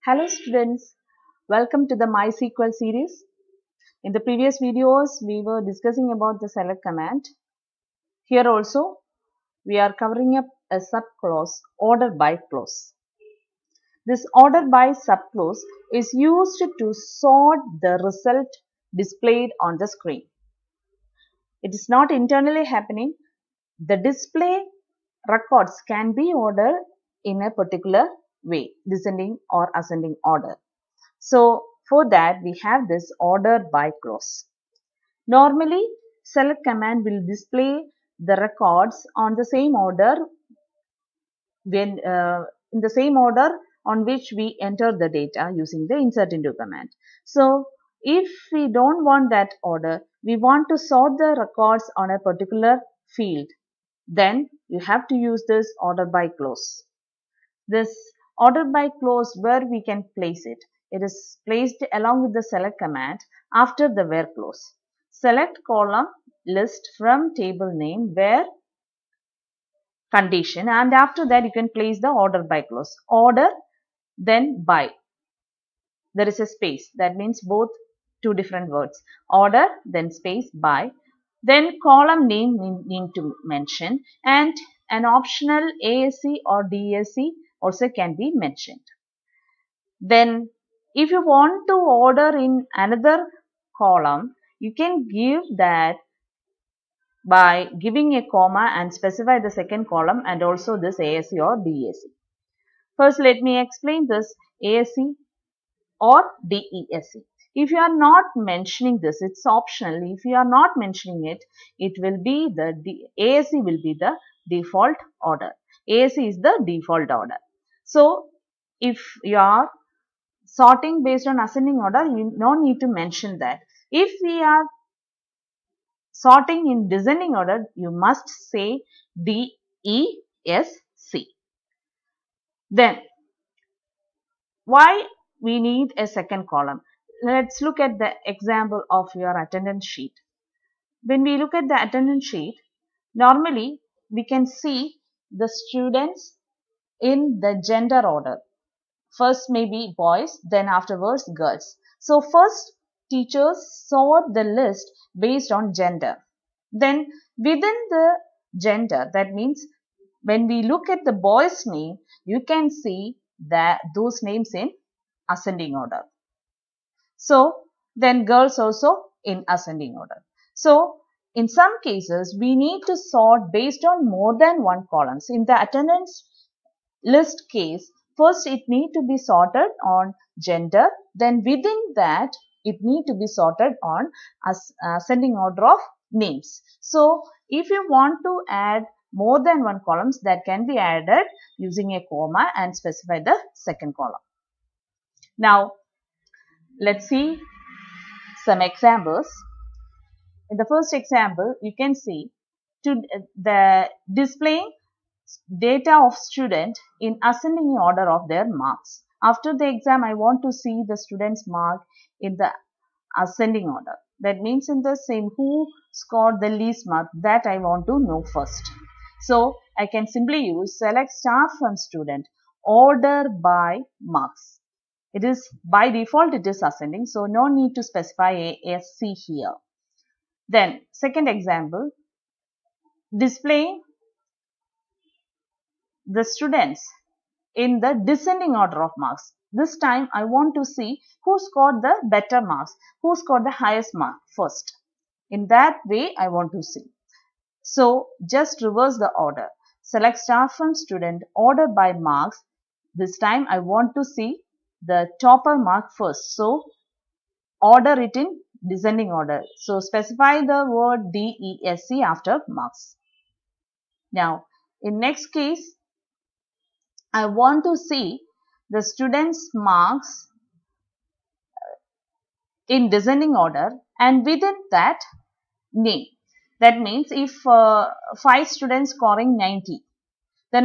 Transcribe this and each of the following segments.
Hello students, welcome to the MySQL series. In the previous videos, we were discussing about the select command. Here also, we are covering up a subclause, order by clause. This order by subclause is used to sort the result displayed on the screen. It is not internally happening. The display records can be ordered in a particular way, descending or ascending order. So, for that we have this order by clause. Normally, select command will display the records on the same order when in the same order on which we enter the data using the insert into command. So, if we don't want that order, we want to sort the records on a particular field, then you have to use this order by clause. This order by clause, where we can place it? It is placed along with the select command after the where clause. Select column list from table name where condition, and after that you can place the order by clause. Order then by. There is a space, that means both two different words. Order then space by. Then column name need to mention, and an optional ASC or DSC also can be mentioned. Then if you want to order in another column, you can give that by giving a comma and specify the second column and also this ASC or DAC. First, let me explain this ASC or DESC. If you are not mentioning this, it's optional. If you are not mentioning it, it will be the ASC will be the default order. ASC is the default order. So, if you are sorting based on ascending order, you no need to mention that. If we are sorting in descending order, you must say DESC. Then, why we need a second column? Let's look at the example of your attendance sheet. When we look at the attendance sheet, normally we can see the students in the gender order. First maybe boys, then afterwards girls. So first teachers sort the list based on gender. Then within the gender, that means when we look at the boy's name, you can see that those names in ascending order. So then girls also in ascending order. So in some cases, we need to sort based on more than one columns. In the attendance list case, first it need to be sorted on gender, then within that it need to be sorted on ascending order of names. So if you want to add more than one columns, that can be added using a comma and specify the second column. Now let's see some examples. In the first example, you can see the displaying data of student in ascending order of their marks. After the exam, I want to see the student's mark in the ascending order. That means in the same who scored the least mark, that I want to know first. So I can simply use select star from student, order by marks. It is by default it is ascending, so no need to specify ASC here. Then second example, displaying the students in the descending order of marks. This time I want to see who scored the better marks, who scored the highest mark first. In that way I want to see. So just reverse the order. Select star from student, order by marks. This time I want to see the topper mark first. So order it in descending order. So specify the word DESC after marks. Now in next case, I want to see the students' marks in descending order and within that name. That means if 5 students scoring 90, then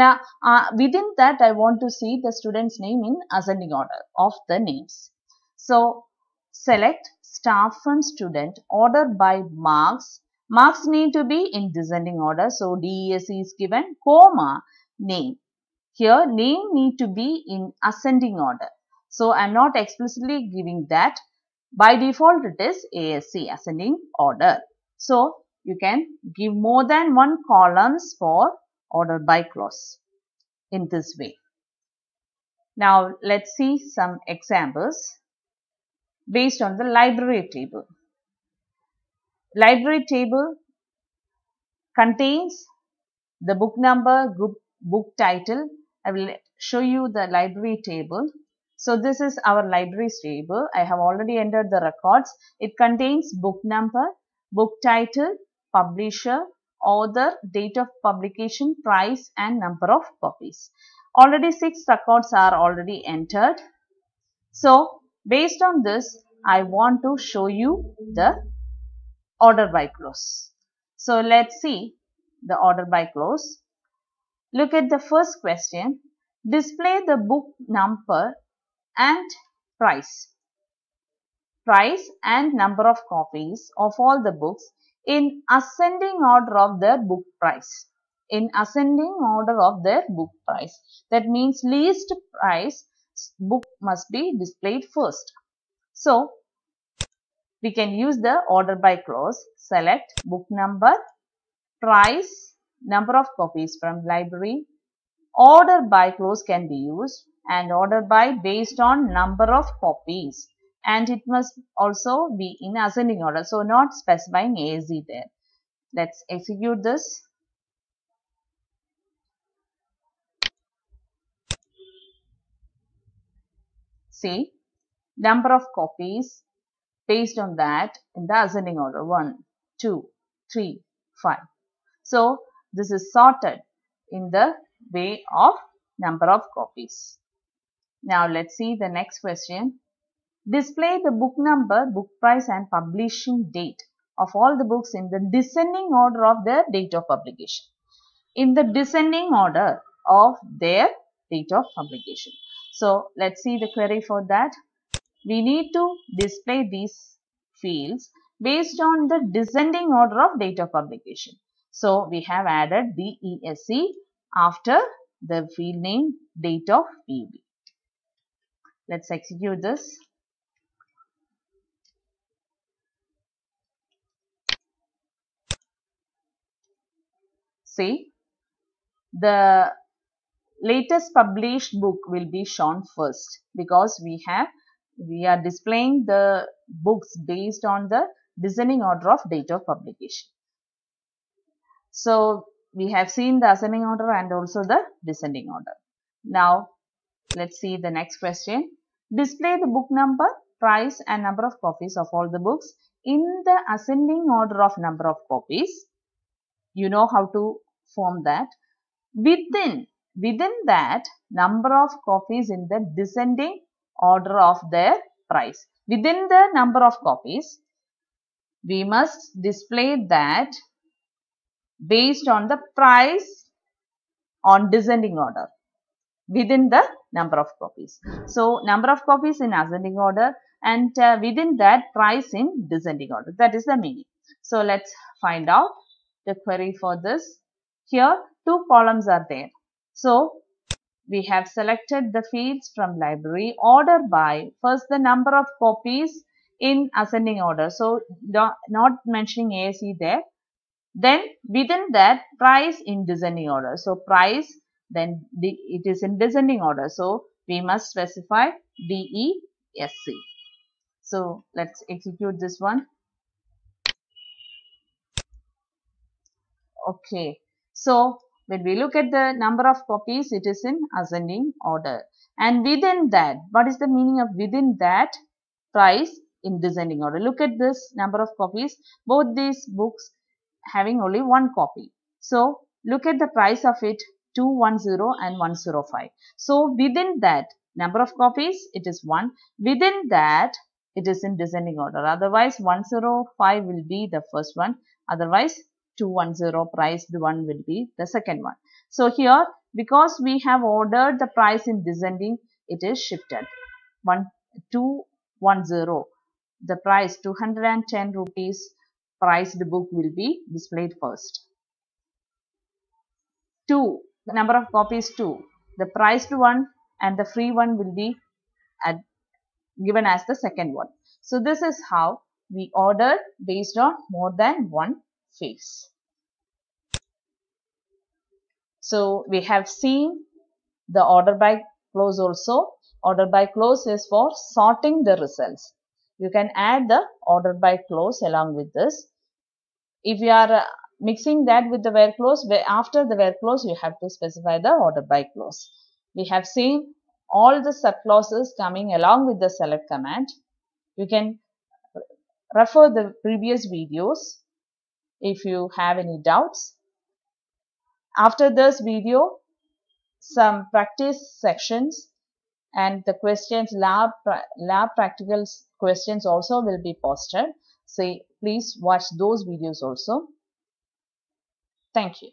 within that I want to see the student's name in ascending order of the names. So select star from student, order by marks. Marks need to be in descending order. So DESC is given, comma, name. Here name need to be in ascending order. So I am not explicitly giving that. By default it is ASC, ascending order. So you can give more than one columns for order by clause in this way. Now let's see some examples based on the library table. Library table contains the book number, book title. I will show you the library table. So this is our library table. I have already entered the records. It contains book number, book title, publisher, author, date of publication, price and number of copies. Already 6 records are already entered. So based on this, I want to show you the order by clause. So let's see the order by clause. Look at the first question. Display the book number and price. Price and number of copies of all the books in ascending order of their book price. In ascending order of their book price. That means least price book must be displayed first. So we can use the order by clause. Select book number, price, number of copies from library. Order by clause can be used and order by based on number of copies, and it must also be in ascending order. So not specifying ASC there. Let's execute this. See, number of copies based on that in the ascending order 1, 2, 3, 5. So this is sorted in the way of number of copies. Now let's see the next question. Display the book number, book price and publishing date of all the books in the descending order of their date of publication. In the descending order of their date of publication. So let's see the query for that. We need to display these fields based on the descending order of date of publication. So we have added the ESC after the field name date of PUB. Let's execute this. See, the latest published book will be shown first because we are displaying the books based on the descending order of date of publication. So we have seen the ascending order and also the descending order. Now let's see the next question. Display the book number, price and number of copies of all the books in the ascending order of number of copies. You know how to form that. Within that number of copies in the descending order of their price. Within the number of copies, we must display that based on the price on descending order within the number of copies. So number of copies in ascending order and within that price in descending order. That is the meaning. So let's find out the query for this. Here 2 columns are there. So we have selected the fields from library order by first the number of copies in ascending order. So not mentioning ASC there. Then within that price in descending order. So price, then it is in descending order. So we must specify DESC. So let's execute this one. Okay. So when we look at the number of copies, it is in ascending order. And within that, what is the meaning of within that price in descending order? Look at this number of copies. Both these books having only 1 copy. So look at the price of it 210 and 105. So within that number of copies, it is 1. Within that, it is in descending order. Otherwise, 105 will be the first one. Otherwise, 210 priced one will be the second one. So here, because we have ordered the price in descending, it is shifted. 210, the price 210 rupees priced book will be displayed first. 2, the number of copies 2, the priced one and the free one will be given as the second one. So this is how we ordered based on more than one phase. So we have seen the order by close also. Order by close is for sorting the results. You can add the order by close along with this. If you are mixing that with the where clause, after the where clause you have to specify the order by clause. We have seen all the subclauses coming along with the select command. You can refer the previous videos if you have any doubts. After this video, some practice sections and the questions, lab practical questions also will be posted. So please watch those videos also. Thank you.